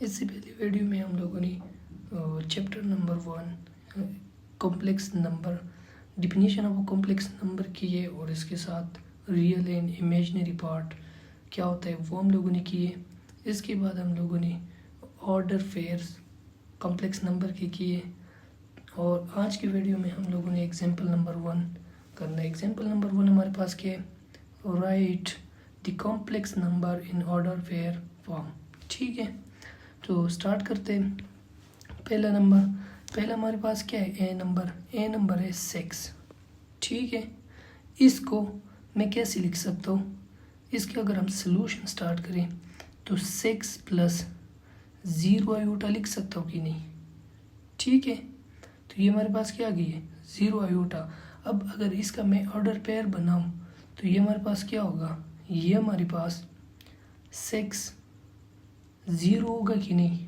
इससे पहले वीडियो में हम लोगों ने chapter number 1 complex number definition of complex number किए और इसके साथ रियल एंड इमेजिनरी पार्ट क्या होता है वो हम लोगों ने किए। इसके बाद हम लोगों ने ऑर्डर फेयर्स कॉम्प्लेक्स नंबर के किए और आज की वीडियो में हम लोगों ने एग्जाम्पल नंबर 1 करना है। एग्जाम्पल नंबर 1 हमारे पास क्या है, right the complex number in order fair form. ठीक है, तो स्टार्ट करते हैं। पहला हमारे पास क्या है, ए नंबर है 6। ठीक है, इसको मैं कैसे लिख सकता हूँ, इसके अगर हम सोल्यूशन स्टार्ट करें तो 6 प्लस 0 आयोटा लिख सकता हूँ कि नहीं। ठीक है, तो ये हमारे पास क्या आ गई है, 0 आयोटा। अब अगर इसका मैं ऑर्डर पेयर बनाऊँ तो ये हमारे पास क्या होगा, ये हमारे पास 6 0 होगा कि नहीं,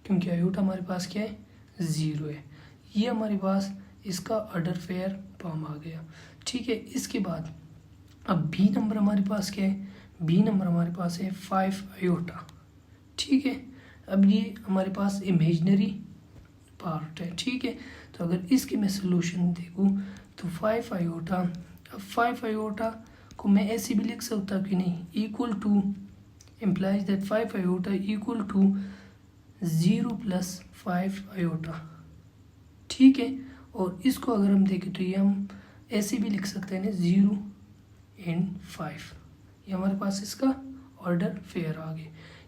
क्योंकि आयोटा हमारे पास क्या है, 0 है। ये हमारे पास इसका ऑर्डर फेयर फॉर्म आ गया। ठीक है, इसके बाद अब बी नंबर हमारे पास क्या है, बी नंबर हमारे पास है 5 आयोटा। ठीक है, अब ये हमारे पास इमेजिनरी पार्ट है। ठीक है, तो अगर इसके मैं सोल्यूशन देखूँ तो 5 आयोटा, अब 5 आयोटा को मैं ऐसे भी लिख सकता हूँ कि नहीं, equal to implies that 5 iota equal to 0 plus 5 iota। ठीक है, और इसको अगर हम देखें तो ये हम ऐसे भी लिख सकते हैं ना, 0 एंड 5। ये हमारे पास इसका ऑर्डर फेयर आ गया।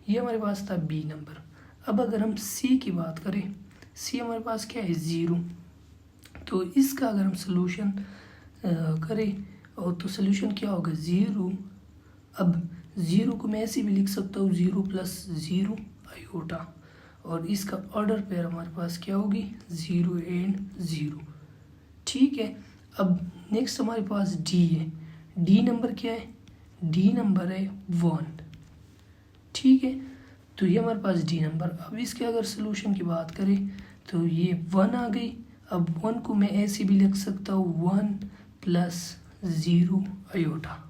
ये हमारे पास था बी नंबर। अब अगर हम सी की बात करें, सी हमारे पास क्या है, 0। तो इसका अगर हम सोल्यूशन करें और तो सोल्यूशन क्या होगा, 0। अब 0 को मैं ऐसे भी लिख सकता हूँ, 0 प्लस 0 आयोटा, और इसका ऑर्डर पेयर हमारे पास क्या होगी, 0 एंड 0। ठीक है, अब नेक्स्ट हमारे पास डी है। डी नंबर क्या है, डी नंबर है 1। ठीक है, तो ये हमारे पास डी नंबर। अब इसके अगर सोल्यूशन की बात करें तो ये 1 आ गई। अब 1 को मैं ऐसे भी लिख सकता हूँ, 1 प्लस 0 आयोटा।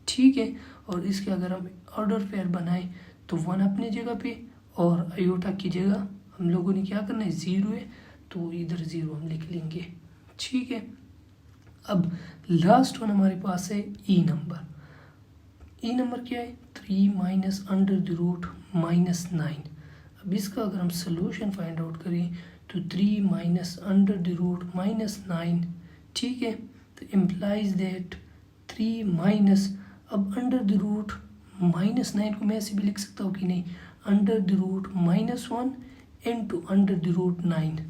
ठीक है, और इसके अगर हम ऑर्डर पेयर बनाएं तो 1 अपनी जगह पे और आयोटा की जगह हम लोगों ने क्या करना है, 0 है तो इधर 0 हम लिख लेंगे। ठीक है, अब लास्ट वन हमारे पास है ई नंबर। ई नंबर क्या है, 3 minus under the root minus 9। अब इसका अगर हम सोल्यूशन फाइंड आउट करें तो 3 minus under the root minus 9। ठीक है, तो इम्प्लाइज दैट 3 माइनस, अब अंडर द रूट माइनस 9 को मैं ऐसे भी लिख सकता हूँ कि नहीं, under the root -1 into under the root 9।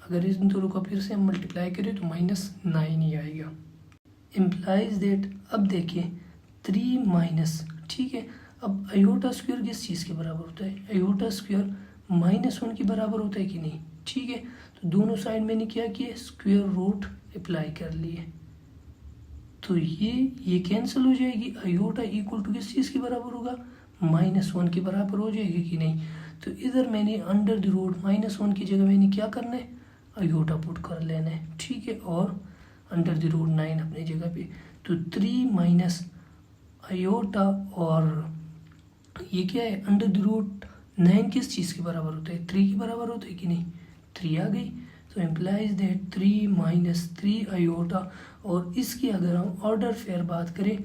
अगर इन दोनों का फिर से हम मल्टीप्लाई करें तो -9 ही आएगा। इम्प्लाइज दैट, अब देखिए 3 माइनस, ठीक है, अब आयोटा स्क्वायर किस चीज़ के बराबर होता है, आयोटा स्क्वायर -1 के बराबर होता है कि नहीं। ठीक है, तो दोनों साइड मैंने क्या किया, स्क्वायर रूट अप्लाई कर लिए, तो ये कैंसिल हो जाएगी। आयोटा इक्वल टू किस चीज़ के बराबर होगा, -1 के बराबर हो जाएगी कि नहीं। तो इधर मैंने अंडर द रूट -1 की जगह मैंने क्या करना है, आयोटा पुट कर लेना है। ठीक है, और अंडर द रूट 9 अपनी जगह पे, तो 3 माइनस आयोटा, और ये क्या है, अंडर द रूट 9 किस चीज़ के बराबर होता है, 3 के बराबर होता है कि नहीं, 3 आ गई। तो इम्प्लाइज दैट 3 माइनस 3 आयोटा, और इसकी अगर हम ऑर्डर फेयर बात करें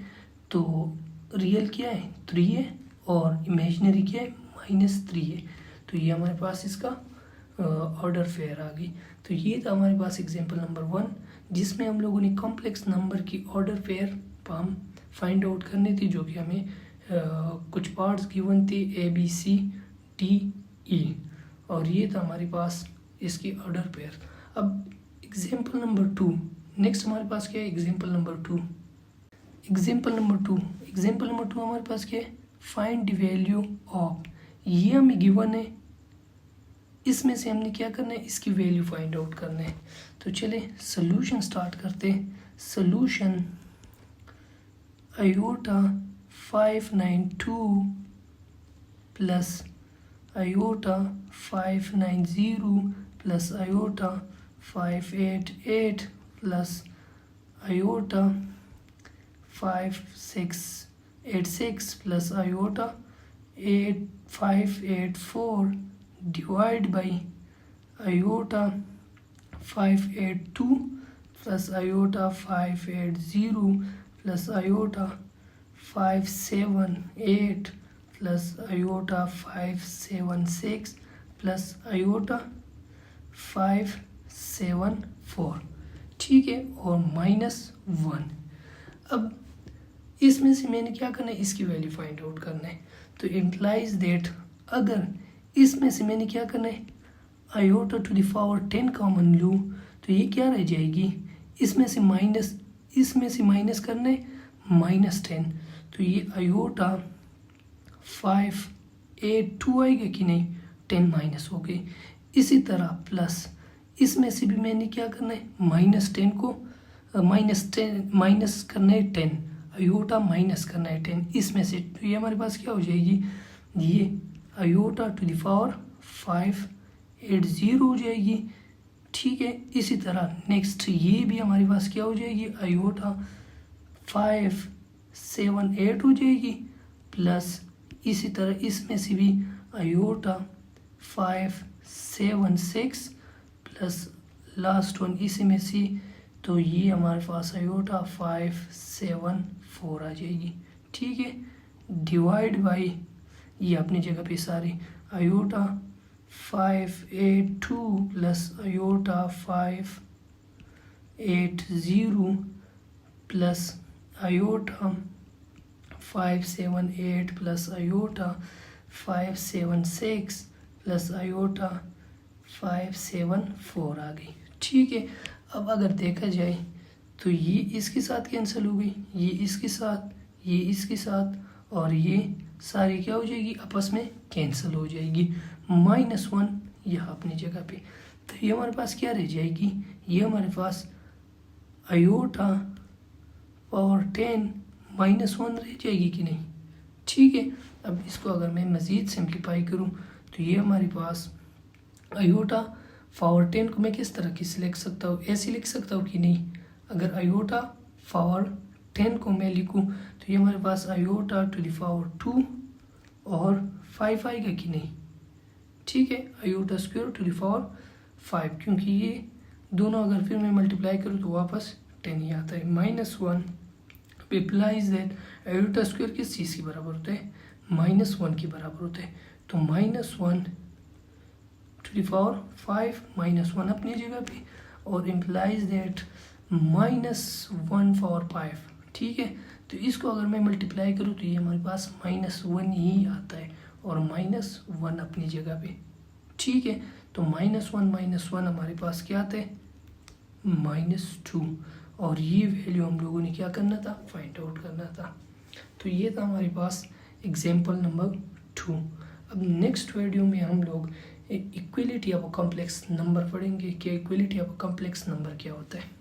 तो रियल क्या है, 3 है, और इमेजिनरी क्या है, -3 है। तो ये हमारे पास इसका ऑर्डर फेयर आ गई। तो ये था हमारे पास एग्जांपल नंबर 1, जिसमें हम लोगों ने कॉम्प्लेक्स नंबर की order fair form find out करनी थी, जो कि हमें कुछ पार्ट्स गिवन थे ABCDE, और ये था हमारे पास इसकी ऑर्डर पेयर। अब एग्जाम्पल नंबर 2, नेक्स्ट हमारे पास क्या है, एग्जाम्पल नंबर 2। एग्जाम्पल नंबर 2 हमारे पास क्या है, फाइंड द वैल्यू ऑफ, ये हमें गिवन है, इसमें से हमने क्या करना है, इसकी वैल्यू फाइंड आउट करना है। तो चले सोल्यूशन स्टार्ट करते हैं। Solution iota 592 plus iota 590 plus iota 588 plus iota 5686 plus iota 584 divide by iota 582 plus iota 580 plus iota 578 plus iota 576 plus iota 574, ठीक है, और -1। अब इसमें से मैंने क्या करना है, इसकी वैल्यू फाइंड आउट करना है। तो इम्प्लाइज दैट अगर इसमें से मैंने क्या करना है, iota to the power 10 common लूँ तो ये क्या रह जाएगी, इसमें से माइनस करना है -10, तो ये आयोटा 582 आएगा कि नहीं, 10 माइनस हो गई। इसी तरह प्लस इसमें से भी मैंने क्या करना है, -10 को माइनस करना है 10, आयोटा माइनस करना है 10 इसमें से, तो ये हमारे पास क्या हो जाएगी, ये आयोटा टू द पावर 580 हो जाएगी, ठीक है। इसी तरह नेक्स्ट ये भी हमारे पास क्या हो जाएगी, आयोटा 578 हो जाएगी, प्लस इसी तरह इसमें से भी आयोटा 576 प्लस लास्ट वन इसी में से, तो ये हमारे पास आयोटा 574 आ जाएगी, ठीक है, डिवाइड बाई ये अपनी जगह पे सारे iota 582 plus iota 580 plus iota 578 plus iota 576 plus iota 574 आ गई, ठीक है। अब अगर देखा जाए तो ये इसके साथ कैंसिल हो गई, ये इसके साथ, ये इसके साथ, और ये सारी क्या हो जाएगी, आपस में कैंसिल हो जाएगी, -1 यहाँ अपनी जगह पे, तो ये हमारे पास क्या रह जाएगी, ये हमारे पास आयोटा पावर 10 -1 रह जाएगी कि नहीं, ठीक है। अब इसको अगर मैं मज़ीद सिंप्लीफाई करूँ तो ये हमारे पास आयोटा पावर 10 को मैं किस तरह की लिख सकता हूँ, ऐसे लिख सकता हूँ कि नहीं, अगर आयोटा पावर 10 को मैं लिखूँ तो ये हमारे पास आयोटा टू द पावर 2 और 5 आएगा कि नहीं, ठीक है, iota square to the power 5, क्योंकि ये दोनों अगर फिर मैं मल्टीप्लाई करूँ तो वापस 10 ही आता है, -1 इम्प्लाइज दैट आयोटा स्क्वायर किस चीज़ के बराबर होता है, -1 के बराबर होता है, तो -1 टू द पावर 5 -1 अपनी जगह पे, और इम्प्लाइज दैट -1 पावर 5, ठीक है। तो इसको अगर मैं मल्टीप्लाई करूँ तो ये हमारे पास -1 ही आता है, और -1 अपनी जगह पे, ठीक है। तो -1 हमारे पास क्या आता है, -2, और ये वैल्यू हम लोगों ने क्या करना था, फाइंड आउट करना था। तो ये था हमारे पास एग्जाम्पल नंबर 2। अब नेक्स्ट वीडियो में हम लोग इक्वलिटी ऑफ कॉम्प्लेक्स नंबर पढ़ेंगे कि इक्वलिटी ऑफ कॉम्प्लेक्स नंबर क्या होता है।